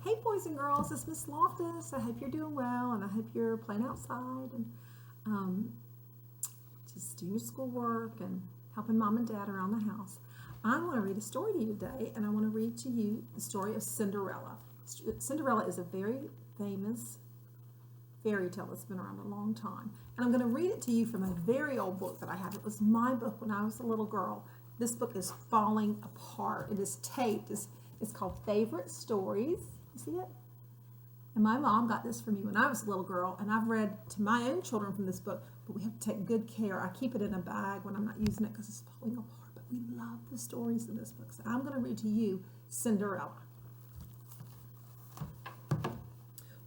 Hey boys and girls, it's Miss Loftus. I hope you're doing well and I hope you're playing outside and um, just doing your schoolwork and helping mom and dad around the house. I want to read a story to you today, and I want to read to you the story of Cinderella. Cinderella is a very famous fairy tale that's been around a long time, and I'm going to read it to you from a very old book that I have. It was my book when I was a little girl. This book is falling apart. It is taped. It's called Favorite Stories. You see it? And my mom got this for me when I was a little girl, and I've read to my own children from this book, but we have to take good care. I keep it in a bag when I'm not using it because it's falling apart, but we love the stories in this book. So I'm going to read to you Cinderella.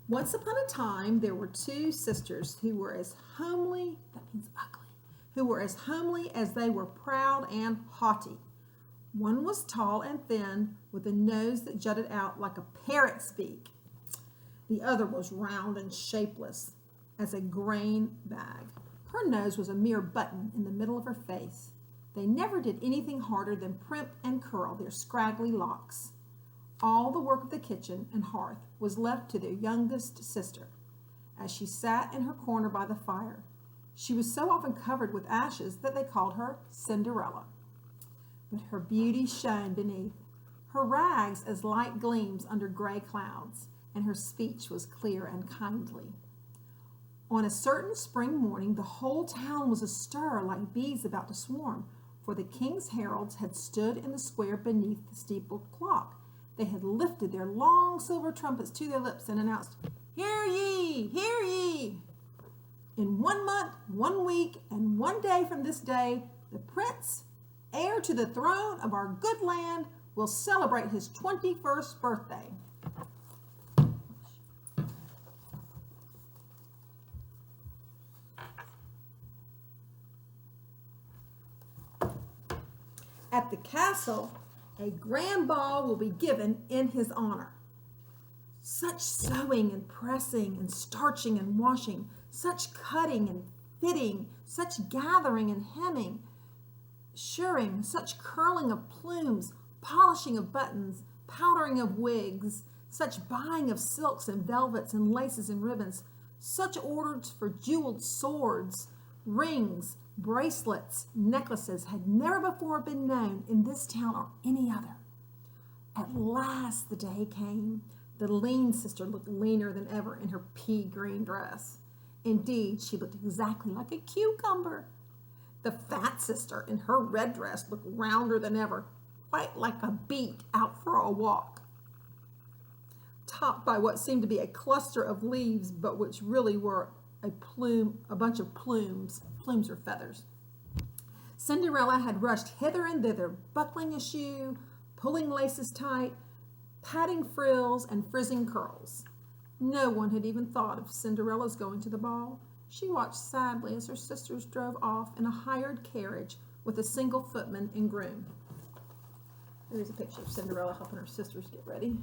Once upon a time, there were two sisters who were as homely, that means ugly, who were as homely as they were proud and haughty. One was tall and thin, with a nose that jutted out like a parrot's beak. The other was round and shapeless as a grain bag. Her nose was a mere button in the middle of her face. They never did anything harder than primp and curl their scraggly locks. All the work of the kitchen and hearth was left to their youngest sister, as she sat in her corner by the fire. She was so often covered with ashes that they called her Cinderella. But her beauty shone beneath, her rags as light gleams under gray clouds, and her speech was clear and kindly. On a certain spring morning, the whole town was astir like bees about to swarm, for the king's heralds had stood in the square beneath the steeple clock. They had lifted their long silver trumpets to their lips and announced, "Hear ye! Hear ye! In 1 month, 1 week, and 1 day from this day, the prince, heir to the throne of our good land, will celebrate his 21st birthday." At the castle, a grand ball will be given in his honor. Such sewing and pressing and starching and washing, such cutting and fitting, such gathering and hemming, shirring, such curling of plumes, polishing of buttons, powdering of wigs, such buying of silks and velvets and laces and ribbons, such orders for jeweled swords, rings, bracelets, necklaces had never before been known in this town or any other. At last the day came. The lean sister looked leaner than ever in her pea green dress. Indeed, she looked exactly like a cucumber. The fat sister in her red dress looked rounder than ever, quite like a beet out for a walk, topped by what seemed to be a cluster of leaves, but which really were a bunch of plumes. Plumes are feathers. Cinderella had rushed hither and thither, buckling a shoe, pulling laces tight, patting frills, and frizzing curls. No one had even thought of Cinderella's going to the ball. She watched sadly as her sisters drove off in a hired carriage with a single footman and groom. There's a picture of Cinderella helping her sisters get ready.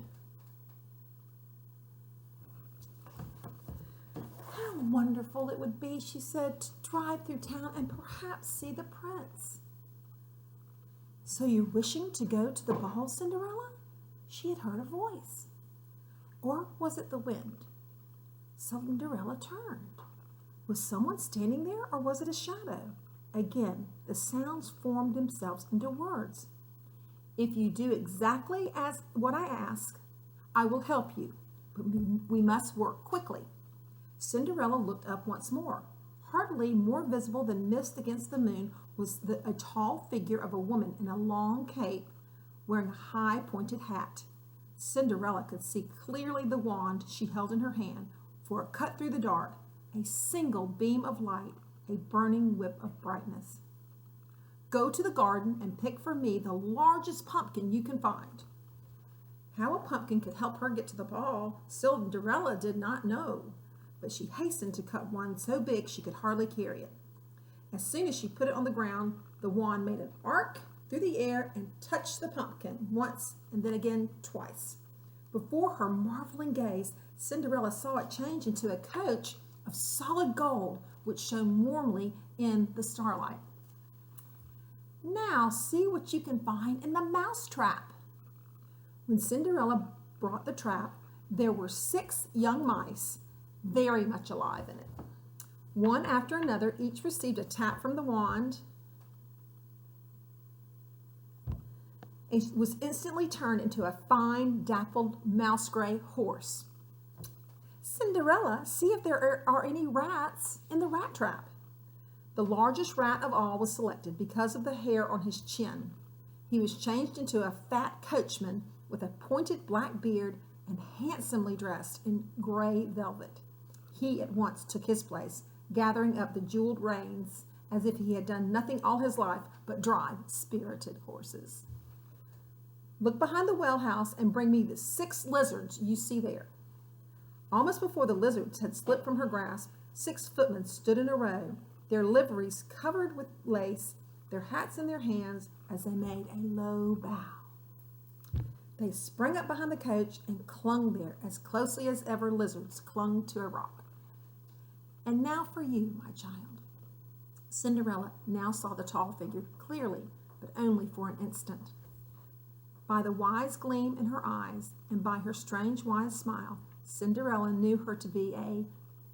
How wonderful it would be, she said, to drive through town and perhaps see the prince. "So you're wishing to go to the ball, Cinderella?" She had heard a voice. Or was it the wind? Cinderella turned. Was someone standing there, or was it a shadow? Again, the sounds formed themselves into words. "If you do exactly as what I ask, I will help you, but we must work quickly." Cinderella looked up once more. Hardly more visible than mist against the moon was a tall figure of a woman in a long cape, wearing a high pointed hat. Cinderella could see clearly the wand she held in her hand, for it cut through the dark, a single beam of light, a burning whip of brightness. "Go to the garden and pick for me the largest pumpkin you can find." How a pumpkin could help her get to the ball, Cinderella did not know, but she hastened to cut one so big she could hardly carry it. As soon as she put it on the ground, the wand made an arc through the air and touched the pumpkin once and then again twice. Before her marveling gaze, Cinderella saw it change into a coach of solid gold, which shone warmly in the starlight. "Now see what you can find in the mouse trap." When Cinderella brought the trap, There were 6 young mice, very much alive in it. One after another, each received a tap from the wand and was instantly turned into a fine, dappled, mouse-gray horse. Cinderella, see if there are any rats in the rat trap. The largest rat of all was selected because of the hair on his chin. He was changed into a fat coachman with a pointed black beard and handsomely dressed in gray velvet. He at once took his place, gathering up the jeweled reins as if he had done nothing all his life but drive spirited horses. Look behind the well house and bring me the 6 lizards you see there. Almost before the lizards had slipped from her grasp, 6 footmen stood in a row, their liveries covered with lace, their hats in their hands as they made a low bow. They sprang up behind the coach and clung there as closely as ever lizards clung to a rock. And now for you, my child. Cinderella now saw the tall figure clearly, but only for an instant. By the wise gleam in her eyes and by her strange wise smile, Cinderella knew her to be a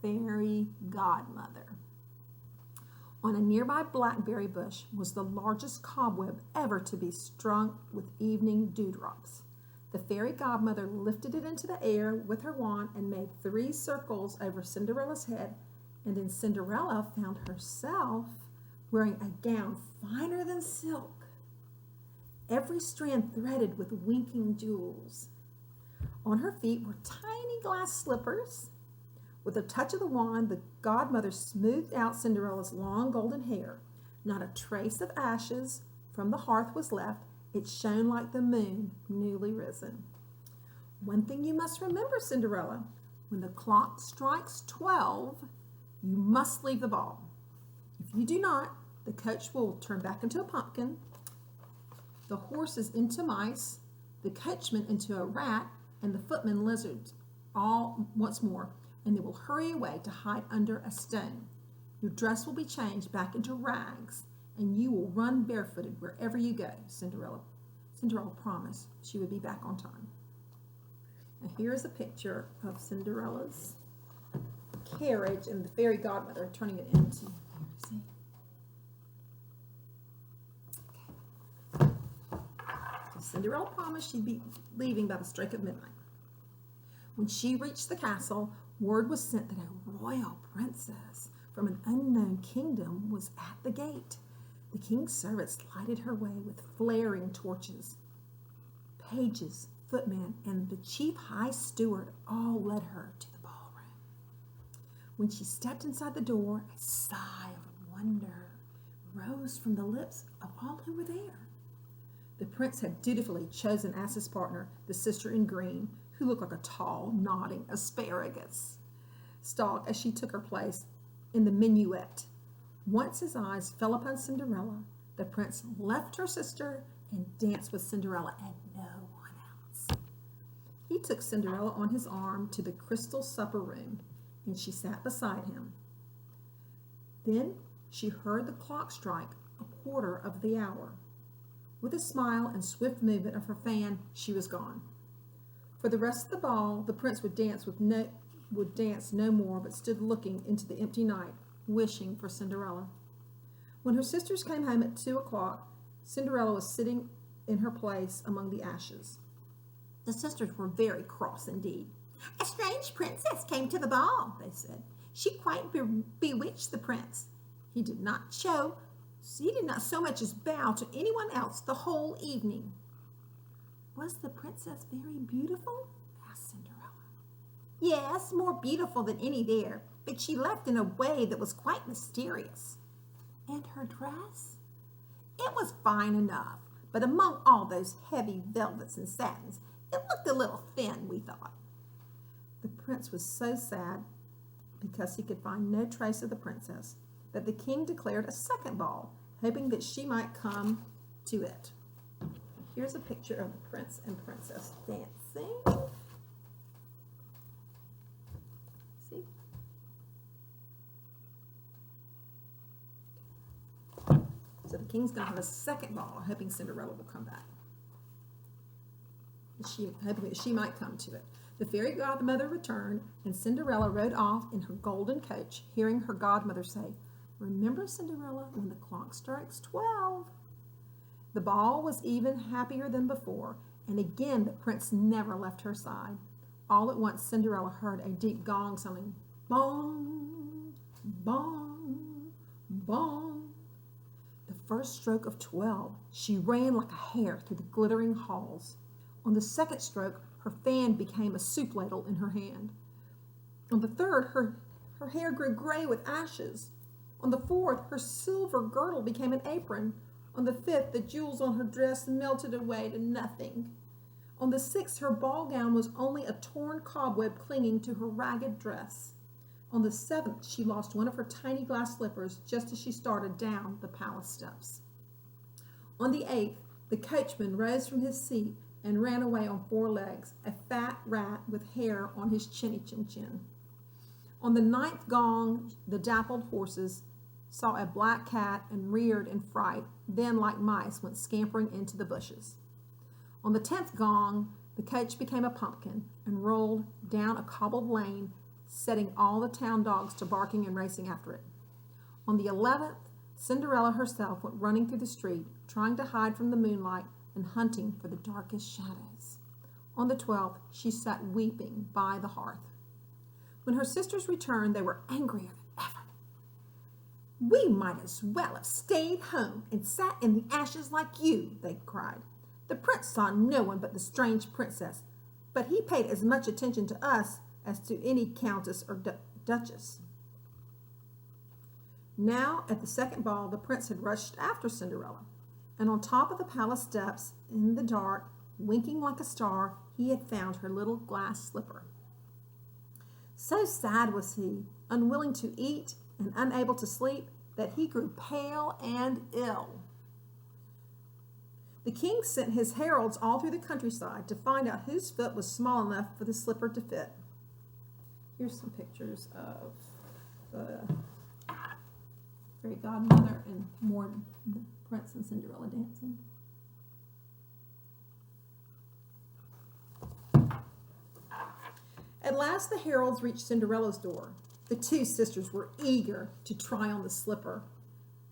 fairy godmother. On a nearby blackberry bush was the largest cobweb ever to be strung with evening dewdrops. The fairy godmother lifted it into the air with her wand and made 3 circles over Cinderella's head, and then Cinderella found herself wearing a gown finer than silk, every strand threaded with winking jewels. On her feet were tiny glass slippers. With a touch of the wand, the godmother smoothed out Cinderella's long golden hair. Not a trace of ashes from the hearth was left. It shone like the moon newly risen. One thing you must remember, Cinderella, when the clock strikes 12, you must leave the ball. If you do not, the coach will turn back into a pumpkin, the horses into mice, the coachman into a rat, and the footmen lizards, all once more, and they will hurry away to hide under a stone. Your dress will be changed back into rags, and you will run barefooted wherever you go, Cinderella. Cinderella promised she would be back on time. Now here's a picture of Cinderella's carriage and the fairy godmother turning it into. See? Okay. So Cinderella promised she'd be leaving by the stroke of midnight. When she reached the castle, word was sent that a royal princess from an unknown kingdom was at the gate. The king's servants lighted her way with flaring torches. Pages, footmen, and the chief high steward all led her to the ballroom. When she stepped inside the door, a sigh of wonder rose from the lips of all who were there. The prince had dutifully chosen as his partner the sister in green, who looked like a tall, nodding asparagus stalk as she took her place in the minuet. Once his eyes fell upon Cinderella, the prince left her sister and danced with Cinderella and no one else. He took Cinderella on his arm to the crystal supper room, and she sat beside him. Then she heard the clock strike a quarter of the hour. With a smile and swift movement of her fan, she was gone. For the rest of the ball, the prince would dance no more, but stood looking into the empty night, wishing for Cinderella. When her sisters came home at 2 o'clock, Cinderella was sitting in her place among the ashes. The sisters were very cross indeed. "A strange princess came to the ball," they said. "She quite bewitched the prince. He did not so much as bow to anyone else the whole evening." "Was the princess very beautiful?" asked Cinderella. "Yes, more beautiful than any there, but she left in a way that was quite mysterious." "And her dress?" "It was fine enough, but among all those heavy velvets and satins, it looked a little thin, we thought." The prince was so sad because he could find no trace of the princess that the king declared a second ball, hoping that she might come to it. Here's a picture of the prince and princess dancing. See? So the king's going to have a second ball, hoping Cinderella will come back. Hoping that she might come to it. The fairy godmother returned, and Cinderella rode off in her golden coach, hearing her godmother say, "Remember, Cinderella, when the clock strikes 12." The ball was even happier than before, and again the prince never left her side. All at once Cinderella heard a deep gong sounding, bong, bong, bong. The first stroke of 12, she ran like a hare through the glittering halls. On the second stroke, her fan became a soup ladle in her hand. On the third, her hair grew gray with ashes. On the fourth, her silver girdle became an apron. On the fifth, the jewels on her dress melted away to nothing. On the sixth, her ball gown was only a torn cobweb clinging to her ragged dress. On the seventh, she lost one of her tiny glass slippers just as she started down the palace steps. On the eighth, the coachman rose from his seat and ran away on 4 legs, a fat rat with hair on his chinny chin chin. On the 9th gong, the dappled horses saw a black cat and reared in fright, then like mice went scampering into the bushes. On the 10th gong, the coach became a pumpkin and rolled down a cobbled lane, setting all the town dogs to barking and racing after it. On the 11th, Cinderella herself went running through the street, trying to hide from the moonlight and hunting for the darkest shadows. On the 12th, she sat weeping by the hearth. When her sisters returned, they were angrier than ever. "We might as well have stayed home and sat in the ashes like you," they cried. "The prince saw no one but the strange princess, but he paid as much attention to us as to any countess or duchess." Now, at the second ball, the prince had rushed after Cinderella, and on top of the palace steps, in the dark, winking like a star, he had found her little glass slipper. So sad was he, unwilling to eat and unable to sleep, that he grew pale and ill. The king sent his heralds all through the countryside to find out whose foot was small enough for the slipper to fit. Here's some pictures of the fairy godmother and more the prince and Cinderella dancing. At last the heralds reached Cinderella's door. The 2 sisters were eager to try on the slipper,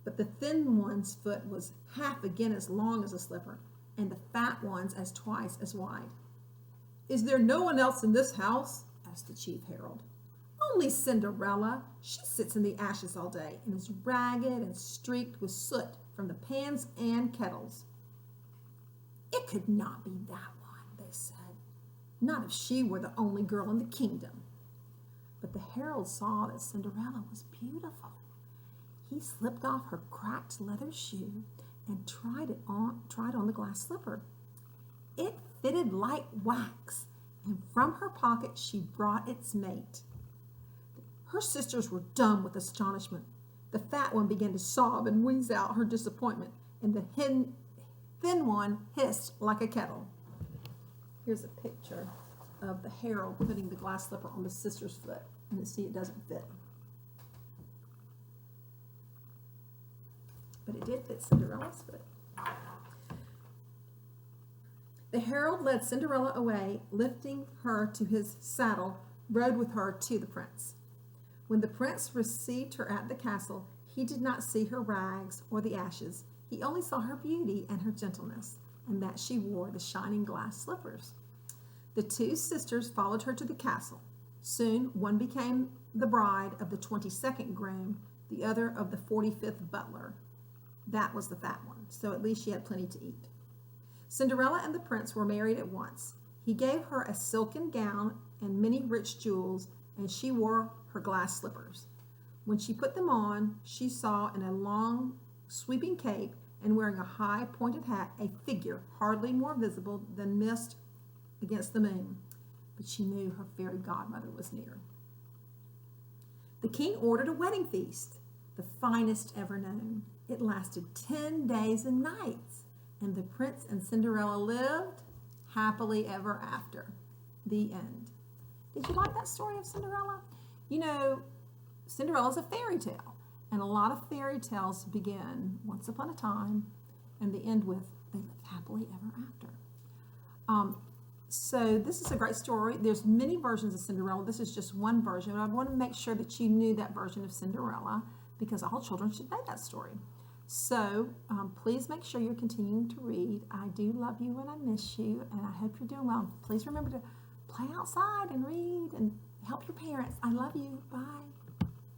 but the thin one's foot was half again as long as the slipper, and the fat one's as twice as wide. "Is there no one else in this house?" asked the chief herald. "Only Cinderella. She sits in the ashes all day and is ragged and streaked with soot from the pans and kettles." "It could not be that one," they said. "Not if she were the only girl in the kingdom." But the herald saw that Cinderella was beautiful. He slipped off her cracked leather shoe and tried on the glass slipper. It fitted like wax, and from her pocket she brought its mate. Her sisters were dumb with astonishment. The fat one began to sob and wheeze out her disappointment, and the thin one hissed like a kettle. Here's a picture of the herald putting the glass slipper on the sister's foot, and you see it doesn't fit. But it did fit Cinderella's foot. The herald led Cinderella away, lifting her to his saddle, rode with her to the prince. When the prince received her at the castle, he did not see her rags or the ashes. He only saw her beauty and her gentleness, and that she wore the shining glass slippers. The 2 sisters followed her to the castle. Soon one became the bride of the 22nd groom, the other of the 45th butler. That was the fat one, so at least she had plenty to eat. Cinderella and the prince were married at once. He gave her a silken gown and many rich jewels, and she wore her glass slippers. When she put them on, she saw in a long, sweeping cape and wearing a high, pointed hat a figure hardly more visible than mist against the moon. But she knew her fairy godmother was near. The king ordered a wedding feast, the finest ever known. It lasted 10 days and nights, and the prince and Cinderella lived happily ever after. The end. Did you like that story of Cinderella? You know, Cinderella's a fairy tale, and a lot of fairy tales begin once upon a time, and they end with they lived happily ever after. So this is a great story. There's many versions of Cinderella. This is just one version. But I want to make sure that you knew that version of Cinderella because all children should know that story. So please make sure you're continuing to read. I do love you and I miss you, and I hope you're doing well. Please remember to play outside and read and help your parents. I love you. Bye.